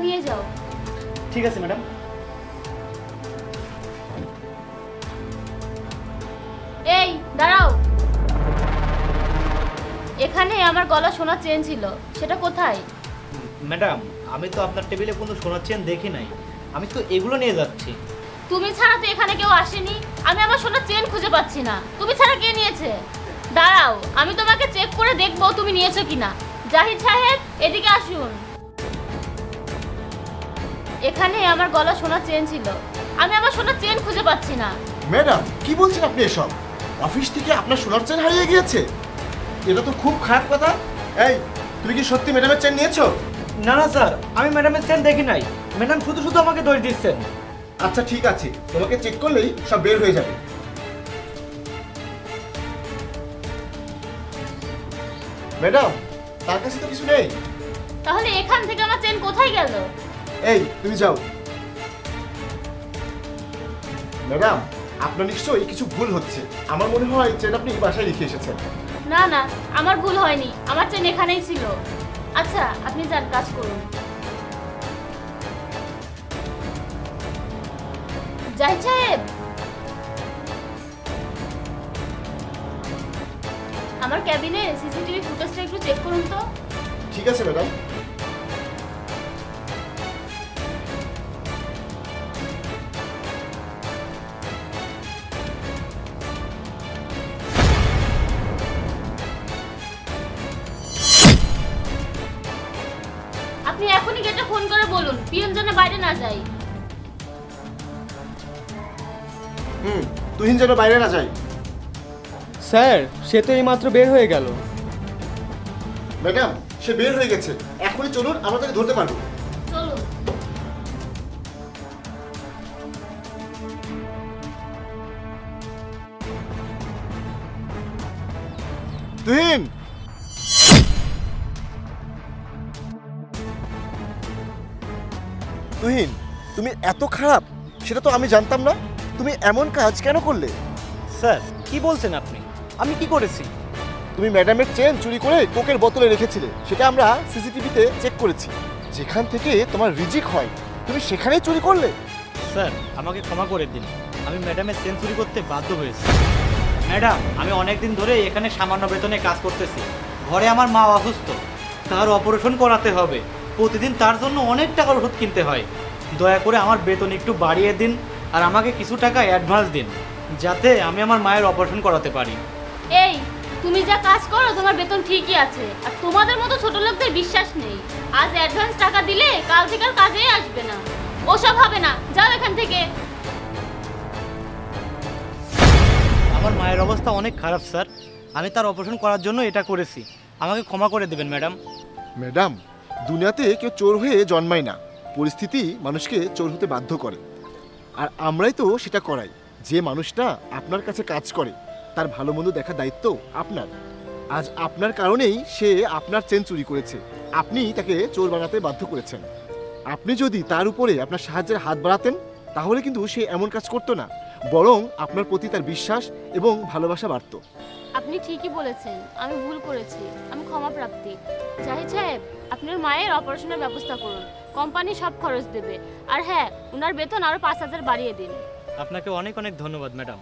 নিয়ে যাও। ঠিক আছে ম্যাডাম। এই দাঁড়াও, এখানে আমার গলা সোনার চেন ছিল, সেটা কোথায়? ম্যাডাম আমি তো আপনার টেবিলে কোনো সোনার চেন দেখি নাই, আমি তো এগুলো নিয়ে যাচ্ছি। তুমি ছাড়া তো এখানে কেউ আসেনি, আমি আমার সোনার চেন খুঁজে পাচ্ছি না। তুমি ছাড়া কে নিয়েছে? দাঁড়াও, আমি তোমাকে চেক করে দেখবো তুমি নিয়েছো কিনা। জাহিদ সাহেব এদিকে আসুন। এখানে আমার গলা সোনার চেন ছিল, আমি আমার সোনার চেন খুঁজে পাচ্ছি না। ম্যাডাম কি বলছেন আপনি এসব? অফিস থেকে আপনার সোনার চেন হারিয়ে গিয়েছে? এটা তো খুব খারাপ কথা। এই তুমি কি সত্যি ম্যাডামের চেন নিয়েছো? না না স্যার, আমি ম্যাডামের চেন দেখি নাই, ম্যাডাম শুধু শুধু আমাকে দোষ দিচ্ছেন। আচ্ছা ঠিক আছে, তোমাকে চেক করলেই সব বের হয়ে যাবে। ম্যাডাম তার কাছে তো কিছু নেই। তাহলে এখান থেকে আমার চেন কোথায় গেল? এই তুমি যাও। ম্যাডাম আপনার নিশ্চয়ই কিছু ভুল হচ্ছে, আমার মনে হয় চেন আপনি বাসায় রেখে এসেছেন। না না, আমার ভুল হয়নি, আমার চেন এখানেই ছিল। আচ্ছা আপনি যান, কাজ করুন। জাহিদ সাহেব, আমার ক্যাবিনে সিসিটিভি ফুটেজটা একটু চেক করুন তো। ঠিক আছে ম্যাডাম। আপনি এখনই গেটে ফোন করে বলুন পিয়ন যেন বাইরে না যায়। তুহিন যেন বাইরে না যায়। স্যার সে তো এইমাত্র বের হয়ে গেল। ম্যাডাম সে বের হয়ে গেছে, এখনই চলুন, আমরা তাকে ধরতে পারবো। চলুন। তুহিন, তুহিন তুমি এত খারাপ সেটা তো আমি জানতাম না। তুমি এমন কাজ কেন করলে? স্যার কি বলছেন আপনি? আমি কি করেছি? তুমি ম্যাডামের চেন চুরি করে কোকের বোতলে রেখেছিলে, সেটা আমরা সিসিটিভিতে চেক করেছি। যেখান থেকে তোমার রিজিক হয় তুমি সেখানেই চুরি করলে। স্যার আমাকে ক্ষমা করে দিন, আমি ম্যাডামের চেন চুরি করতে বাধ্য হয়েছি। ম্যাডাম আমি অনেক দিন ধরে এখানে সামান্য বেতনে কাজ করতেছি, ঘরে আমার মা অসুস্থ, তার অপারেশন করাতে হবে, প্রতিদিন তার জন্য অনেক টাকার ওষুধ কিনতে হয়। দয়া করে আমার বেতন একটু বাড়িয়ে দিন আর আমাকে কিছু টাকা অ্যাডভান্স দিন, যাতে আমি আমার মায়ের অপারেশন করাতে পারি। এই তুমি যা কাজ করো তোমার বেতন ঠিকই আছে, আর তোমাদের মতো ছোট লোকদের বিশ্বাস নেই। আজ অ্যাডভান্স টাকা দিলে কাল থেকে আর কাজেই আসবে না। ওসব হবে না, যাও এখান থেকে। আমার মায়ের অবস্থা অনেক খারাপ স্যার, আমি তার অপারেশন করার জন্য এটা করেছি, আমাকে ক্ষমা করে দেবেন ম্যাডাম। ম্যাডাম দুনিয়াতে কেউ চোর হয়ে জন্মায় না, পরিস্থিতি মানুষকে চোর হতে বাধ্য করে। আর আমরাই তো সেটা করাই। যে মানুষটা আপনার কাছে কাজ করে তার ভালো মন্দ দেখার দায়িত্ব আপনার। আজ আপনার কারণেই সে আপনার চেন চুরি করেছে, আপনি তাকে চোর বানাতে বাধ্য করেছেন। আপনি যদি তার উপরে আপনার সাহায্যের হাত বাড়াতেন তাহলে কিন্তু সে এমন কাজ করতো না, বরং আপনার প্রতি তার বিশ্বাস এবং ভালোবাসা বাড়তো। আপনি ঠিকই বলেছেন, আমি ভুল করেছি, আমি ক্ষমা প্রার্থী। জাহিদ সাহেব আপনার মায়ের অপারেশনের ব্যবস্থা করুন, কোম্পানি সব খরচ দেবে। আর হ্যাঁ, ওনার বেতন আরো 5,000 বাড়িয়ে দিন। আপনাকে অনেক অনেক ধন্যবাদ ম্যাডাম।